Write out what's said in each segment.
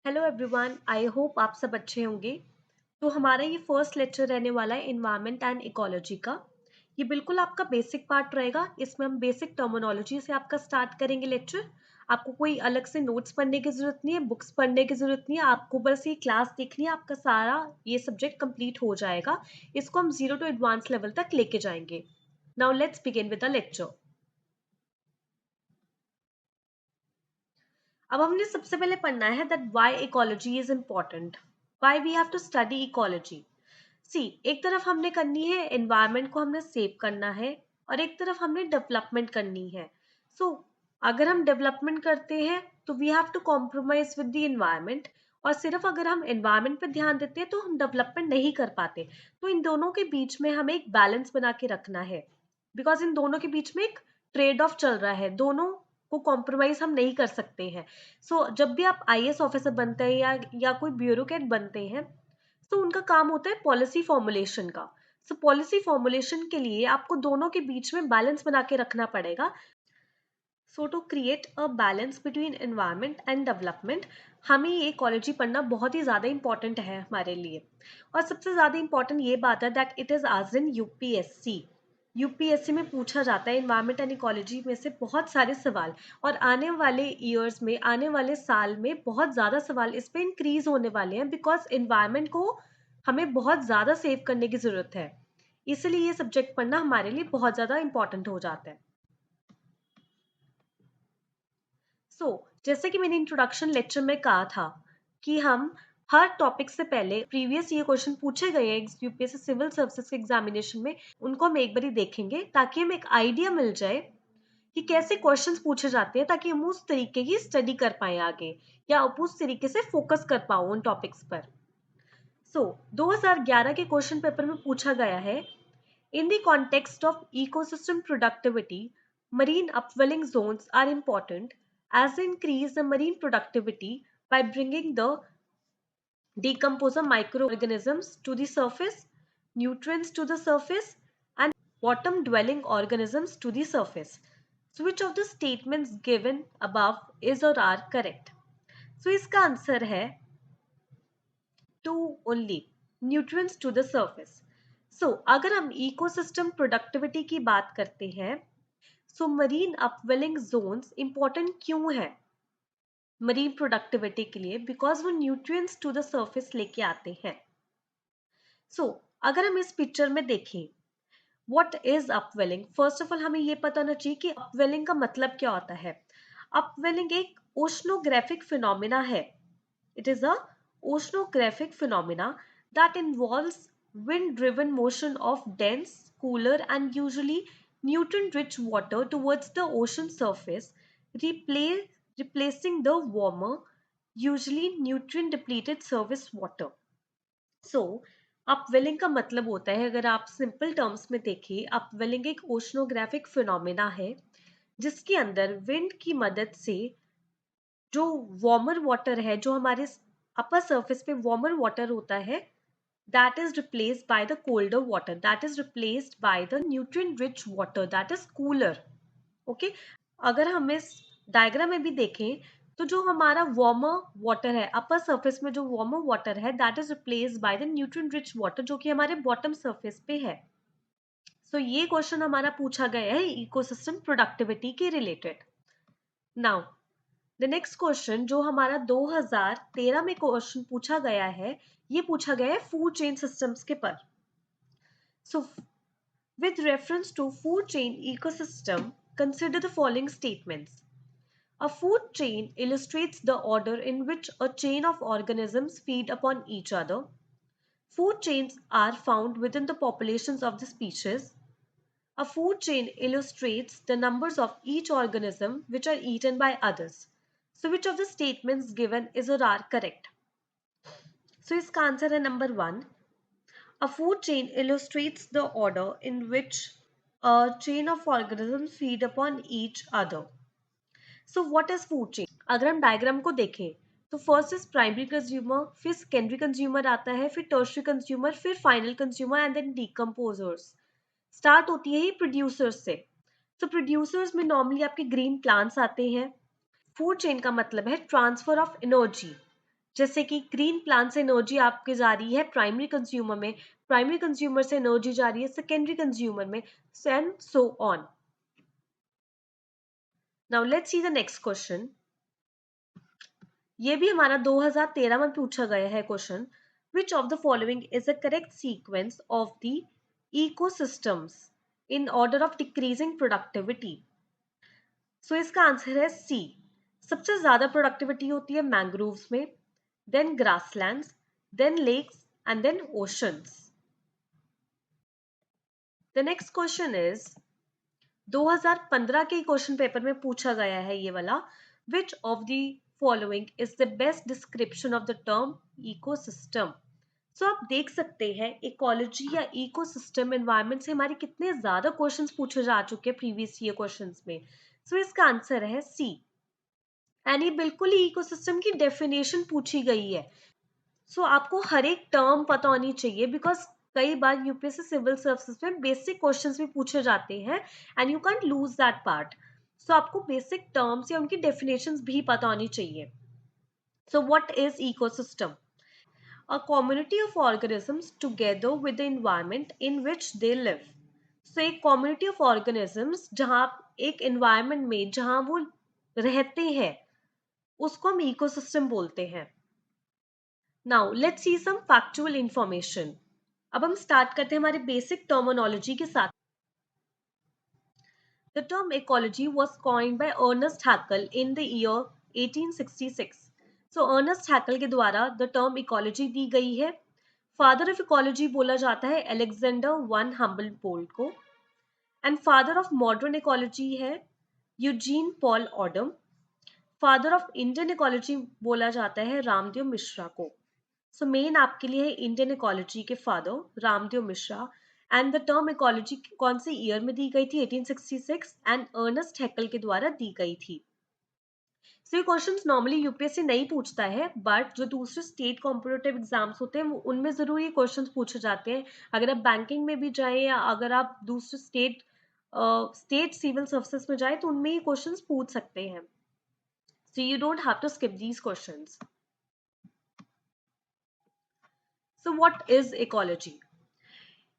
Hello everyone, I hope आप सब अच्छे होंगे। तो हमारा ये फर्स्ट लेक्चर रहने वाला है एनवायरनमेंट एंड इकोलॉजी का। ये बिल्कुल आपका बेसिक पार्ट रहेगा। इसमें हम बेसिक टर्मिनोलॉजी से आपका स्टार्ट करेंगे लेक्चर। आपको कोई अलग से नोट्स पढ़ने की जरूरत नहीं है, बुक्स पढ़ने की जरूरत नहीं है, आपको बस ये क्लास देखनी है, आपका सारा ये सब्जेक्ट कंप्लीट हो जाएगा। इसको हम 0 to एडवांस लेवल तक लेके जाएंगे। Now let's begin with the lecture. अब हमने सबसे पहले पढ़ना है that why ecology is important, why we have to study ecology. See, एक तरफ हमने करनी है एनवायरनमेंट को हमने सेव करना है और एक तरफ हमने डेवलपमेंट करनी है। सो अगर हम डेवलपमेंट करते हैं तो we have to compromise with the environment, और सिर्फ अगर हम एनवायरनमेंट पर ध्यान देते हैं तो हम डेवलपमेंट नहीं कर पाते। तो इन दोनों के बीच में हमें एक बैलेंस बना के रखना है, बिकॉज इन दोनों के बीच में एक ट्रेड ऑफ चल रहा है, दोनों को कॉम्प्रोमाइज हम नहीं कर सकते हैं। जब भी आप आईएएस ऑफिसर बनते हैं या कोई ब्यूरोक्रेट बनते हैं, तो उनका काम होता है पॉलिसी फॉर्मुलेशन का। पॉलिसी फॉर्मुलेशन के लिए आपको दोनों के बीच में बैलेंस बना के रखना पड़ेगा। To create a balance between environment and development, हमें ये इकोलॉजी पढ़ना बहुत ही ज़्यादा इंपॉर्टेंट है हमारे लिए। और सबसे ज़्यादा इंपॉर्टेंट ये बात है दैट इट इज़ आज इन यूपीएससी। यूपीएससी में पूछा जाता है एनवायरनमेंट एंड इकोलॉजी में से बहुत सारे सवाल, और आने वाले ईयर्स में, आने वाले साल में बहुत ज़्यादा सवाल इस पे इंक्रीज होने वाले हैं, बिकॉज एनवायरनमेंट को हमें बहुत ज़्यादा सेव करने की ज़रूरत है। इसलिए ये सब्जेक्ट पढ़ना हमारे लिए बहुत ज़्यादा इंपॉर्टेंट हो जाता है। जैसे कि मैंने इंट्रोडक्शन लेक्चर में कहा था कि हम हर टॉपिक से पहले प्रीवियस ये क्वेश्चन पूछे गए हैं यूपीएससी सिविल सर्विसेज के एग्जामिनेशन में, उनको हम एक बार देखेंगे ताकि हमें एक आइडिया मिल जाए कि कैसे क्वेश्चंस पूछे जाते हैं, ताकि हम उस तरीके की स्टडी कर पाए आगे, या उस तरीके से फोकस कर पाओ उन टॉपिक्स पर। 2011 के क्वेश्चन पेपर में पूछा गया है, in the context of ecosystem productivity, marine upwelling zones are important as they increase the marine productivity by bringing the decomposer microorganisms to the surface, nutrients to the surface, and bottom dwelling organisms to the surface. So which of the statements given above is or are correct? So इसका answer है two only, nutrients to the surface. अगर हम ecosystem productivity की बात करते हैं, marine upwelling Jones important क्यों है मरीन प्रोडक्टिविटी के लिए? बिकॉज वो न्यूट्रिएंट्स टू द सरफेस लेके आते हैं। अगर हम इस पिक्चर में देखें, what is upwelling, first of all हमें ये पता होना चाहिए कि अपवेलिंग का मतलब क्या होता है। अपवेलिंग एक ओशनोग्राफिक फिनोमिना है। It is a oceanographic phenomena that involves wind-driven motion of dense, cooler, and usually nutrient-rich water towards the ocean surface, replacing the warmer, usually nutrient-depleted surface water. Upwelling का मतलब होता है, अगर आप simple terms में देखें, upwelling एक oceanographic phenomena है जिसके अंदर विंड की मदद से जो वार्मर वाटर है, जो हमारे अपर सरफेस पे वार्मर वाटर होता है, that is replaced by the colder water, that is replaced by the nutrient rich water that is cooler. Okay, अगर हम इस डायग्राम में भी देखें तो जो हमारा वार्मर वाटर है, अपर सरफेस में जो वार्मर वाटर है, that is replaced by the nutrient rich water जो कि हमारे बॉटम सरफेस पे है। ये क्वेश्चन हमारा पूछा गया है इकोसिस्टम प्रोडक्टिविटी के related. Now the next question जो हमारा 2013 में क्वेश्चन पूछा गया है, ये पूछा गया है फूड चेन सिस्टम्स के पर। With reference to food chain ecosystem, consider the following statements. A food chain illustrates the order in which a chain of organisms feed upon each other. Food chains are found within the populations of the species. A food chain illustrates the numbers of each organism which are eaten by others. Which of the statements given is or are correct? इसका answer है number 1. A food chain illustrates the order in which a chain of organisms feed upon each other. What is food chain? अगर हम diagram को देखें तो first is primary consumer, फिर secondary consumer आता है, फिर टर्शियरी कंज्यूमर, फिर final consumer and then decomposers. Start होती है ये प्रोड्यूसर्स से। प्रोड्यूसर्स में नॉर्मली आपके ग्रीन प्लांट्स आते हैं। फूड चेन का मतलब है ट्रांसफर ऑफ एनर्जी। जैसे कि ग्रीन प्लांट से एनर्जी आपके जा रही है प्राइमरी कंज्यूमर में, प्राइमरी कंज्यूमर से एनर्जी जा रही है सेकेंडरी कंज्यूमर में, and so on. Now let's see the next question. ये भी हमारा 2013 में पूछा गया है question. Which of the following is a correct sequence of the ecosystems in order of decreasing productivity? So इसका आंसर है सी. सबसे ज्यादा प्रोडक्टिविटी होती है मैंग्रोव्स में, then grasslands, then lakes and then oceans. The next question is 2015 के question paper में पूछा गया है ये वाला. Which of the following is the best description of the term ecosystem? So आप देख सकते हैं इकोलॉजी या इकोसिस्टम एनवायरनमेंट से हमारे कितने ज्यादा क्वेश्चंस पूछे जा चुके हैं प्रीवियस ईयर क्वेश्चंस में. सो इसका आंसर है सी. एंड ये बिल्कुल ही इकोसिस्टम की डेफिनेशन पूछी गई है. सो आपको हर एक टर्म पता होनी चाहिए, बिकॉज कई बार यूपीएससी सिविल सर्विसेज में बेसिक क्वेश्चंस भी पूछे जाते हैं and you can't lose that part. So आपको बेसिक टर्म्स या उनकी डेफिनेशंस भी पता होनी चाहिए. सो what is ecosystem? A community of organisms together with the environment in which they live. So एक community of organisms जहाँ एक environment में जहाँ वो रहते हैं उसको हम ecosystem बोलते हैं. Now let's see some factual information. अब हम start करते हैं हमारे basic terminology के साथ. The term ecology was coined by Ernest Haeckel in the year 1866. So Ernest Haeckel के द्वारा the term ecology दी गई है. फादर ऑफ इकोलॉजी बोला जाता है अलेक्जेंडर वन हम्बलपोल्ट को. And father of modern ecology है Eugene Paul Odum. Father of Indian ecology बोला जाता है रामदेव मिश्रा को. सो मेन आपके लिए है इंडियन इकोलॉजी के father Ramdev Mishra. And the term ecology कौन से ईयर में दी गई थी? 1866. एंड अर्नेस्ट हैकेल के द्वारा दी गई थी. सो ये क्वेश्चंस नॉर्मली यूपीएससी नहीं पूछता है, बट जो दूसरे स्टेट कॉम्पिटिटिव एग्जाम्स होते हैं उनमें जरूर ये क्वेश्चंस पूछे जाते हैं. अगर आप बैंकिंग में भी जाएं या अगर आप दूसरे स्टेट सिविल सर्विसेज में जाएं तो उनमें ये क्वेश्चंस पूछ सकते हैं. So you don't have to skip these questions. So what is ecology?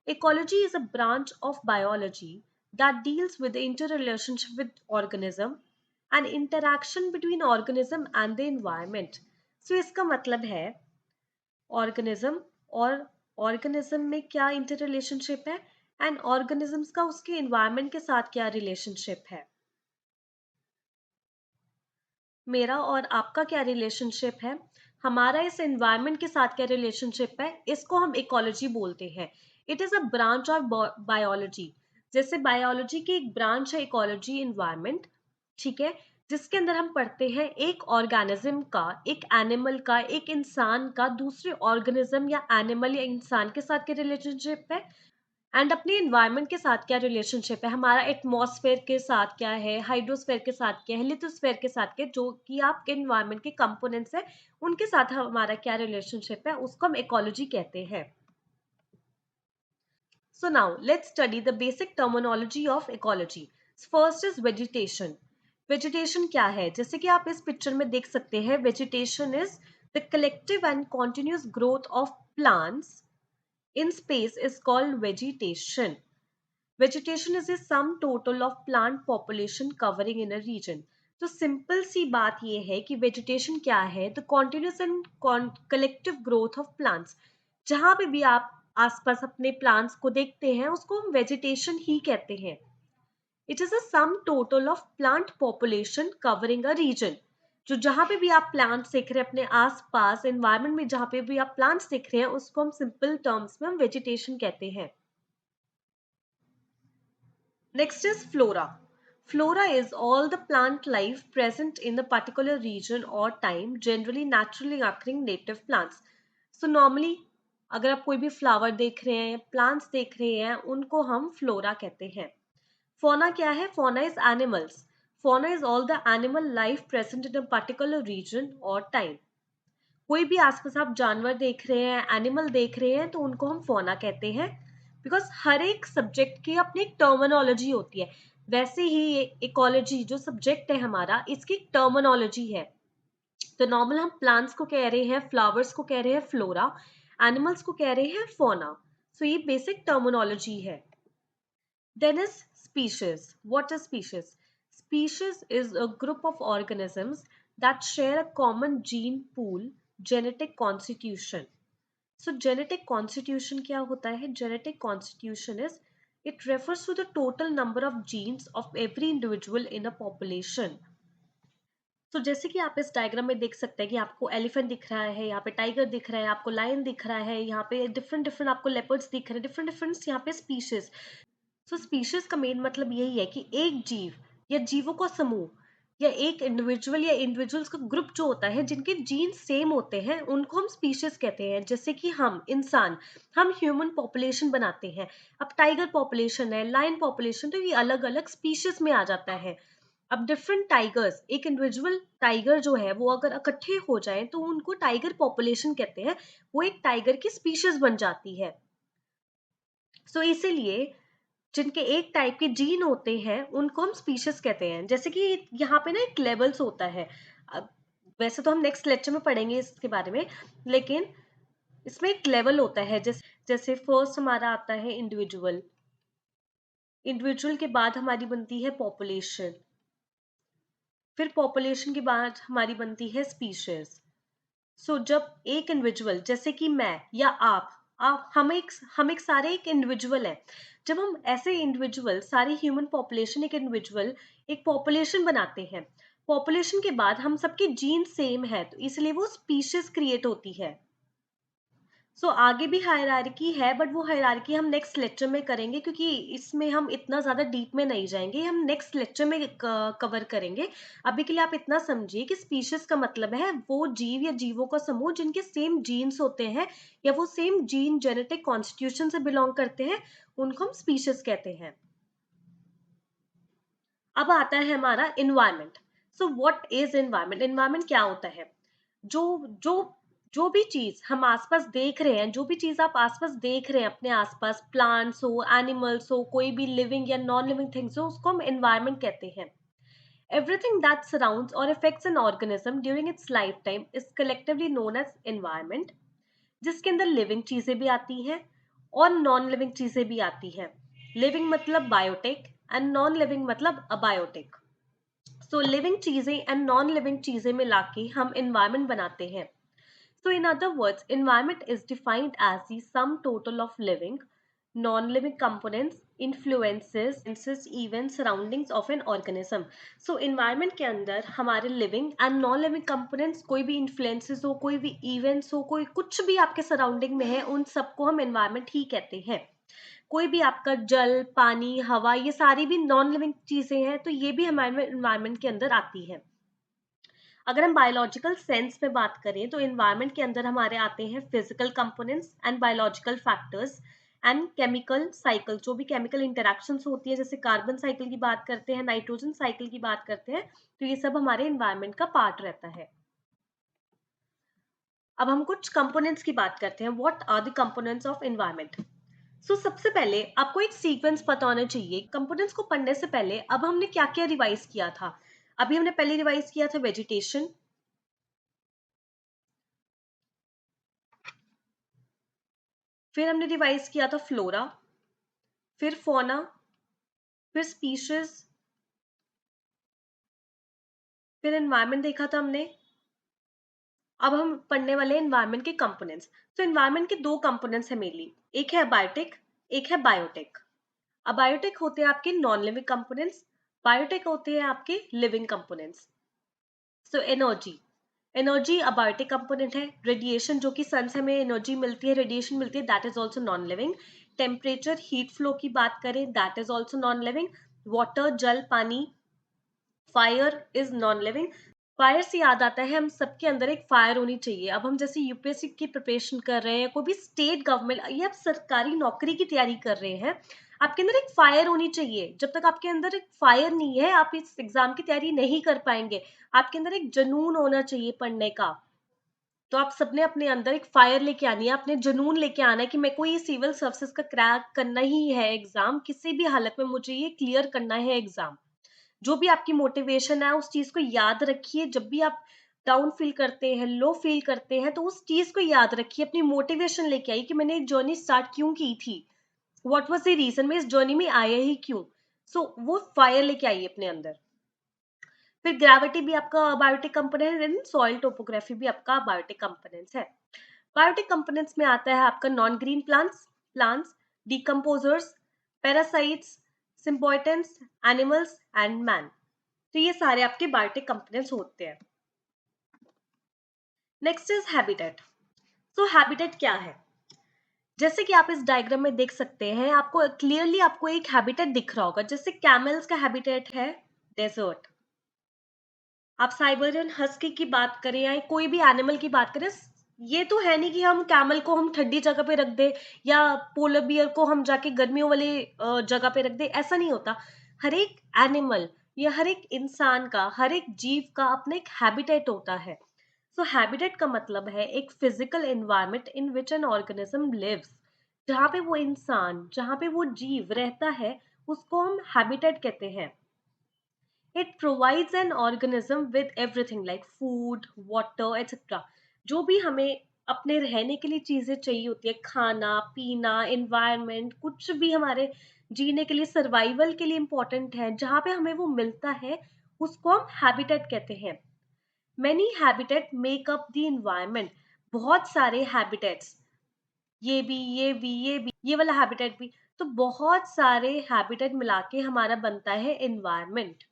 Ecology is a branch of biology that deals with the interrelationship with organism and interaction between organism and the environment. So इसका मतलब है organism और organism में क्या interrelationship है and organisms का उसके environment के साथ क्या relationship है. मेरा और आपका क्या रिलेशनशिप है, हमारा इस एनवायरनमेंट के साथ क्या रिलेशनशिप है, इसको हम इकोलॉजी बोलते हैं. It is a branch of biology. जैसे बायोलॉजी की एक ब्रांच है इकोलॉजी एनवायरनमेंट, ठीक है, जिसके अंदर हम पढ़ते हैं एक ऑर्गेनिज्म का, एक एनिमल का, एक इंसान का दूसरे ऑर्गेनिज्म या एनिमल या इंसान के साथ क्या रिलेशनशिप है एंड अपने इन्वायरमेंट के साथ क्या रिलेशनशिप है, हमारा एटमॉस्फेयर के साथ क्या है, हाइड्रोस्फेयर के साथ क्या है, लिथोस्फेयर के साथ क्या, जो कि आपके इन्वायरमेंट के कंपोनेंट्स है उनके साथ हमारा क्या रिलेशनशिप है, उसको हम इकोलॉजी कहते हैं. So now let's study the basic terminology of ecology. First is vegetation. Vegetation क्या है? जैसे कि आप इस पिक्चर में देख सकते हैं, vegetation is the collective and continuous growth of plants in space is called vegetation. Vegetation is the sum total of plant population covering in a region. तो सिंपल सी बात ये है कि वेजिटेशन क्या है? The continuous and collective growth of plants. जहां पे भी आप आसपास अपने प्लांट्स को देखते हैं उसको हम वेजिटेशन ही कहते हैं. It is a sum total of plant population covering a region. जो जहां पे भी आप प्लांट्स देख रहे हैं अपने आसपास एनवायरनमेंट में, जहां पे भी आप प्लांट्स देख रहे हैं उसको हम सिंपल टर्म्स में हम वेजिटेशन कहते हैं. Next is flora. Flora is all the plant life present in a particular region or time, generally naturally occurring native plants. So normally अगर आप कोई भी फ्लावर देख रहे हैं, प्लांट्स देख रहे हैं, उनको हम फ्लोरा कहते हैं. Fauna क्या है? Fauna is animals. Fauna is all the animal life present in a particular region or time. कोई भी आसपास आप जानवर देख रहे हैं, एनिमल देख रहे हैं, तो उनको हम fauna कहते हैं. बिकॉज हर एक सब्जेक्ट की अपनी एक टर्मिनोलॉजी होती है. वैसे ही इकोलॉजी जो सब्जेक्ट है हमारा, इसकी टर्मिनोलॉजी है. तो नॉर्मल हम प्लांट्स को कह रहे हैं, फ्लावर्स को कह रहे हैं फ्लोरा, एनिमल्स को कह रहे हैं फौना. सो ये बेसिक टर्मिनोलॉजी है. Then is species. What is species? Species is a group of organisms that share a common gene pool, genetic constitution. So genetic constitution क्या होता है? Genetic constitution is, it refers to the total number of genes of every individual in a population. तो जैसे कि आप इस diagram में देख सकते हैं कि आपको एलिफेंट दिख रहा है, यहाँ पे टाइगर दिख रहा है, आपको लायन दिख रहा है, यहाँ पे डिफरेंट डिफरेंट आपको लेपर्ड्स दिख रहे हैं, डिफरेंट डिफरेंट यहाँ पे स्पीशीज. सो स्पीशीज का मेन मतलब यही है कि एक जीव या जीवों का समूह या एक इंडिविजुअल या इंडिविजुअल्स का ग्रुप जो होता है जिनके जीन सेम होते हैं उनको हम स्पीशीज कहते हैं. जैसे कि हम इंसान, हम ह्यूमन पॉपुलेशन बनाते हैं. अब टाइगर पॉपुलेशन है, लायन पॉपुलेशन, तो ये अलग अलग स्पीशीज में आ जाता है. अब डिफरेंट टाइगर्स, एक इंडिविजुअल टाइगर जो है वो अगर इकट्ठे हो जाएं तो उनको टाइगर पॉपुलेशन कहते हैं. वो एक टाइगर की स्पीशीज बन जाती है. सो इसीलिए जिनके एक टाइप के जीन होते हैं उनको हम स्पीशीज कहते हैं. जैसे कि यहाँ पे ना एक लेवल्स होता है. अब वैसे तो हम नेक्स्ट लेक्चर में पढ़ेंगे इसके बारे में, लेकिन इसमें एक लेवल होता है. जैसे फर्स्ट हमारा आता है इंडिविजुअल. इंडिविजुअल के बाद हमारी बनती है पॉपुलेशन. फिर पॉपुलेशन के बाद हमारी बनती है स्पीशीज. सो जब एक इंडिविजुअल, जैसे कि मैं या आप हम एक सारे एक इंडिविजुअल हैं. जब हम ऐसे इंडिविजुअल, सारी ह्यूमन पॉपुलेशन एक इंडिविजुअल, एक पॉपुलेशन बनाते हैं. पॉपुलेशन के बाद हम सबके जीन सेम है तो इसलिए वो स्पीशीज क्रिएट होती है. सो आगे भी हायरार्की है, बट वो हायरार्की हम नेक्स्ट लेक्चर में करेंगे क्योंकि इसमें हम इतना ज्यादा डीप में नहीं जाएंगे. हम नेक्स्ट लेक्चर में कवर करेंगे. अभी के लिए आप इतना समझिए कि स्पीशीज का मतलब है वो जीव या जीवों का समूह जिनके सेम जीन्स होते हैं या वो सेम जीन जेनेटिक कॉन्स्टिट्यूशन से बिलोंग करते हैं, उनको हम स्पीशीज कहते हैं. अब आता है हमारा environment. So what is environment? Environment क्या होता है? जो जो जो भी चीज हम आसपास देख रहे हैं, जो भी चीज आप आसपास देख रहे हैं अपने आसपास, प्लांट्स हो, एनिमल्स हो, कोई भी लिविंग या नॉन लिविंग थिंग्स हो, उसको हम एनवायरनमेंट कहते हैं. एवरीथिंग दैट सराउंड्स और affects an organism during its life time is collectively known as environment. जिसके अंदर लिविंग चीजें भी आती हैं और नॉन लिविंग चीजें भी आती हैं. लिविंग मतलब बायोटिक एंड नॉन लिविंग मतलब अबायोटिक. सो लिविंग चीजें एंड नॉन लिविंग चीजें मिला के हम एनवायरनमेंट बनाते हैं. So in other words, environment is defined as the sum total of living, non-living components, influences, events, surroundings of an organism. So environment के अंदर हमारे living and non-living components, कोई भी influences हो, कोई भी events हो, कोई कुछ भी आपके surrounding में है, उन सबको हम environment ही कहते हैं. कोई भी आपका जल, पानी, हवा, ये सारी भी non-living चीजें हैं तो ये भी हमारे environment के अंदर आती है. अगर हम बायोलॉजिकल सेंस में बात करें तो एनवायरनमेंट के अंदर हमारे आते हैं physical components and biological factors and chemical cycle. जो भी केमिकल इंटरेक्शंस होती है, जैसे कार्बन साइकिल की बात करते हैं, नाइट्रोजन साइकिल की बात करते हैं, तो ये सब हमारे एनवायरनमेंट का पार्ट रहता है. अब हम कुछ कंपोनेंट्स की बात करते हैं. What are the components of environment? So सबसे पहले आपको एक सीक्वेंस पता होना चाहिए. कंपोनेंट्स को पढ़ने से पहले अब हमने क्या क्या रिवाइज किया था. अभी हमने पहले रिवाइज किया था वेजिटेशन, फिर हमने रिवाइज किया था फ्लोरा, फिर फौना, फिर स्पीशीज, फिर एनवायरनमेंट देखा था हमने. अब हम पढ़ने वाले हैं एनवायरनमेंट के कंपोनेंट्स. तो एनवायरनमेंट के दो कंपोनेंट्स हैं मेनली, एक है अबायोटिक, एक है बायोटिक. अबायोटिक होते हैं आपके नॉन लिविंग कंपोनेंट्स, बायोटिक होते हैं आपके living components. So energy abiotic component है. रेडिएशन, जो कि सन से हमें एनर्जी मिलती है, रेडिएशन मिलती है, that is also non living. Temperature, heat flow की बात करें, that is also non living. Water, जल, पानी, fire is non living. Fire से याद आता है हम सबके अंदर एक फायर होनी चाहिए. अब हम जैसे यूपीएससी की प्रिपरेशन कर रहे हैं, कोई भी स्टेट गवर्नमेंट या आप सरकारी नौकरी की तैयारी कर रहे हैं, आपके अंदर एक फायर होनी चाहिए. जब तक आपके अंदर एक फायर नहीं है आप इस एग्जाम की तैयारी नहीं कर पाएंगे. आपके अंदर एक जुनून होना चाहिए पढ़ने का. तो आप सबने अपने अंदर एक फायर लेके आनी है, अपने जुनून लेके आना है कि मेरे को ये सिविल सर्विसेज का क्रैक करना ही है एग्जाम, किसी भी हालत में मुझे ये क्लियर करना है एग्जाम. जो भी आपकी मोटिवेशन है उस चीज को याद रखिए. जब भी आप डाउन फील करते हैं, लो फील करते हैं, तो उस चीज को याद रखिए, अपनी मोटिवेशन लेके आई कि मैंने एक जर्नी स्टार्ट क्यों की थी, व्हाट वाज द रीजन, मैं इस जर्नी में आया ही क्यों। वो फायर लेके आइए अपने अंदर। फिर ग्रेविटी भी आपका बायोटिक कंपोनेंट है, सॉइल टोपोग्राफी भी आपका बायोटिक कंपोनेंट्स है। बायोटिक कंपोनेंट्स में आता है आपका non green plants, plants, decomposers, parasites, symbionts, animals and man. तो ये सारे आपके बायोटिक कंपोनेंट्स होते हैं। Next is habitat. So habitat क्या है? जैसे कि आप इस डायग्राम में देख सकते हैं, आपको क्लियरली आपको एक हैबिटेट दिख रहा होगा। जैसे कैमल्स का हैबिटेट है डेजर्ट, आप साइबेरियन हस्की की बात करें या कोई भी एनिमल की बात करें, ये तो है नहीं कि हम कैमल को हम ठंडी जगह पे रख दे या पोलर बियर को हम जाके गर्मियों वाले जगह पे रख दे, ऐसा नहीं होता। हर एक एनिमल या हर एक इंसान का, हर एक जीव का अपना एक हैबिटेट होता है। सो हैबिटेट का मतलब है एक physical environment in which an organism lives. जहाँ पे वो इंसान, जहाँ पे वो जीव रहता है, उसको हम हैबिटेट कहते हैं। It provides an organism with everything like food, water, etc. जो भी हमें अपने रहने के लिए चीजें चाहिए होती है, खाना पीना, environment, कुछ भी हमारे जीने के लिए, सर्वाइवल के लिए इम्पोर्टेंट है, जहाँ पे हमें वो मिलता है, उसको हम हैबिटेट कहते हैं। Many habitat make up the environment. बहुत सारे हैबिटेट्स, ये वाला हैबिटेट भी, तो बहुत सारे हैबिटेट मिला के हमारा बनता है एनवायरमेंट।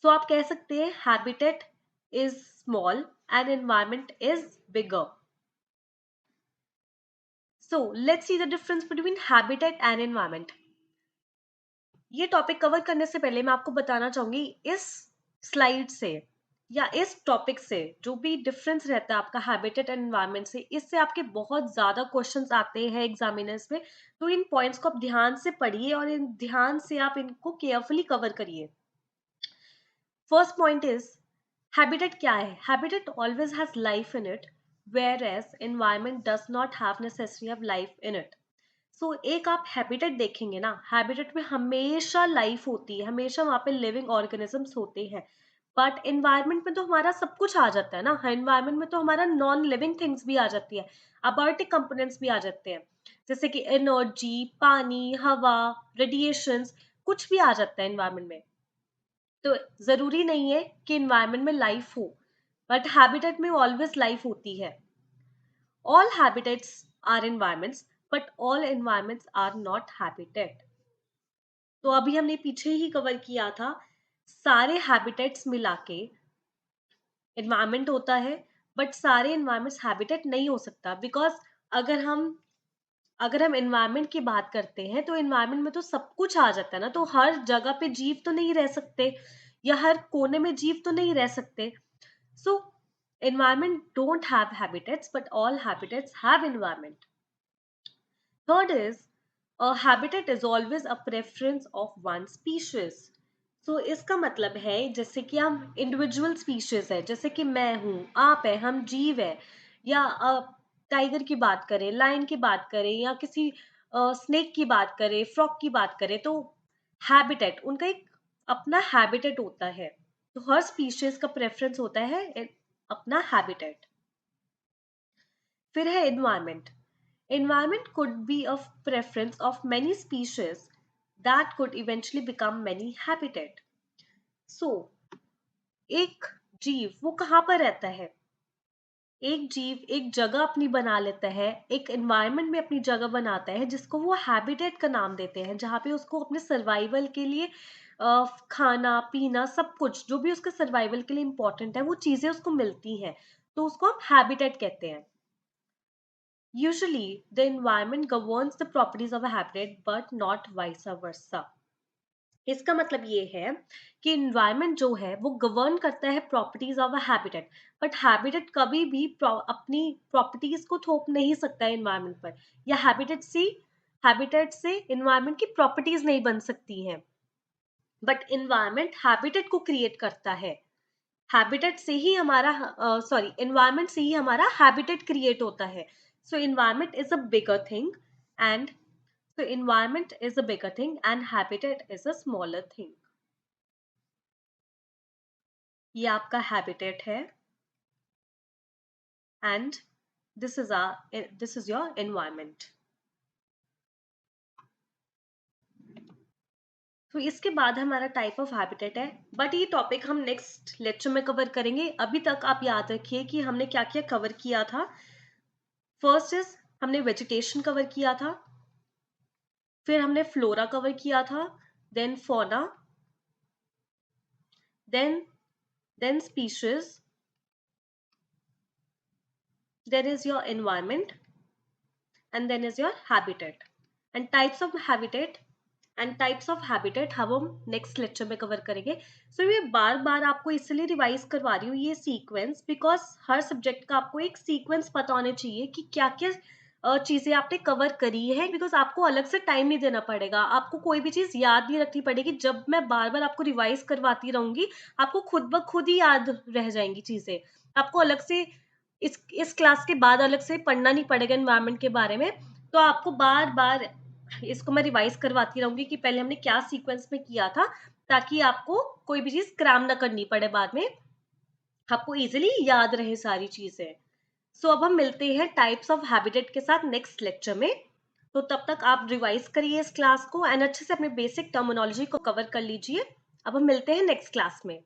सो आप कह सकते हैं habitat is small and environment is bigger. So let's see the difference between habitat and environment. ये टॉपिक कवर करने से पहले मैं आपको बताना चाहूंगी, इस स्लाइड से या इस टॉपिक से जो भी डिफरेंस रहता है आपका हैबिटेट एंड एनवायरमेंट से, इससे आपके बहुत ज्यादा क्वेश्चंस आते हैं एग्जामिनर्स में। तो इन पॉइंट्स को आप ध्यान से पढ़िए और इन ध्यान से आप इनको केयरफुली कवर करिए। फर्स्ट पॉइंट इज habitat क्या है? Habitat always has life in it, whereas environment does not have necessary of life in it. So एक आप habitat देखेंगे ना, habitat में हमेशा life होती है, हमेशा वहाँ पे living organisms होते हैं। बट environment में तो हमारा सब कुछ आ जाता है ना, environment में तो हमारा नॉन लिविंग थिंग्स भी आ जाती है, अबायोटिक कंपोनेंट्स भी आ जाते हैं, जैसे कि एनर्जी, पानी, हवा, रेडिएशंस, कुछ भी आ जाता है environment में। तो जरूरी नहीं है कि इन्वायरमेंट में लाइफ हो, बट हैबिटेट में ऑलवेज लाइफ होती है। All habitats are environments, but all environments are not habitat. तो अभी हमने पीछे ही कवर किया था, सारे हैबिटेट्स मिला के एनवायरमेंट होता है, बट सारे एनवायरमेंट्स हैबिटेट नहीं हो सकता। बिकॉज अगर हम अगर हम एनवायरनमेंट की बात करते हैं, तो एनवायरनमेंट में तो सब कुछ आ जाता है ना, तो हर जगह पे जीव तो नहीं रह सकते या हर कोने में जीव तो नहीं रह सकते। So environment don't have habitats, but all habitats have environment. Third is a habitat is always a preference of one species. So इसका मतलब है, जैसे कि हम इंडिविजुअल स्पीशीज है, जैसे कि मैं हूँ, आप है, हम जीव है, या टाइगर की बात करें, लायन की बात करें, या किसी स्नेक की बात करें, फ्रॉग की बात करें, तो हैबिटेट उनका एक अपना हैबिटेट होता है। तो हर स्पीशीज का प्रेफरेंस होता है अपना हैबिटेट। फिर है environment. Environment could be of preference of many species that could eventually become many habitat. So, एक जीव वो कहाँ पर रहता है? एक जीव एक जगह अपनी बना लेता है, एक एनवायरनमेंट में अपनी जगह बनाता है, जिसको वो हैबिटेट का नाम देते हैं, जहाँ पे उसको अपने सर्वाइवल के लिए खाना पीना सब कुछ जो भी उसके सर्वाइवल के लिए इंपॉर्टेंट है, वो चीजें उसको मिलती हैं, तो उसको हम हैबिटेट कहते हैं। Usually, the environment governs the properties of a habitat, but not vice versa. इसका मतलब ये है कि environment जो है वो govern करता है properties of a habitat, but habitat कभी भी अपनी properties को थोप नहीं सकता है environment पर, या habitat से environment की properties नहीं बन सकती हैं, but environment habitat को create करता है। हैबिटेट से ही हमारा एनवायरनमेंट से ही हमारा हैबिटेट क्रिएट होता है। So environment is a bigger thing and habitat is a smaller thing. ये आपका हैबिटेट है and this is your environment. तो इसके बाद हमारा टाइप ऑफ हैबिटेट है, बट ये टॉपिक हम नेक्स्ट लेक्चर में कवर करेंगे। अभी तक आप याद रखिए कि हमने क्या क्या कवर किया था। फर्स्ट इज हमने वेजिटेशन कवर किया था, फिर हमने फ्लोरा कवर किया था, then fauna, then species, then is your environment and then is your habitat. And types of habitat हम नेक्स्ट लेक्चर में कवर करेंगे। सो ये बार बार आपको इसलिए रिवाइज करवा रही हूँ ये सीक्वेंस, बिकॉज हर सब्जेक्ट का आपको एक सीक्वेंस पता होना चाहिए कि क्या क्या चीजें आपने कवर करी है, बिकॉज आपको अलग से टाइम नहीं देना पड़ेगा, आपको कोई भी चीज याद नहीं रखनी पड़ेगी। जब मैं बार बार आपको रिवाइज करवाती रहूंगी, आपको खुद ब खुद ही याद रह जाएंगी चीजें। आपको अलग से इस क्लास के बाद अलग से पढ़ना नहीं पड़ेगा एनवायरमेंट के बारे में। तो आपको बार बार इसको मैं रिवाइज करवाती रहूंगी कि पहले हमने क्या सीक्वेंस में किया था, ताकि आपको कोई भी चीज क्रैम ना करनी पड़े बाद में, आपको इजीली याद रहे सारी चीजें। सो अब हम मिलते हैं टाइप्स ऑफ हैबिटेट के साथ नेक्स्ट लेक्चर में। तो तब तक आप रिवाइज करिए इस क्लास को एंड अच्छे से अपने बेसिक टर्मिनोलॉजी को कवर कर लीजिए। अब हम मिलते हैं नेक्स्ट क्लास में।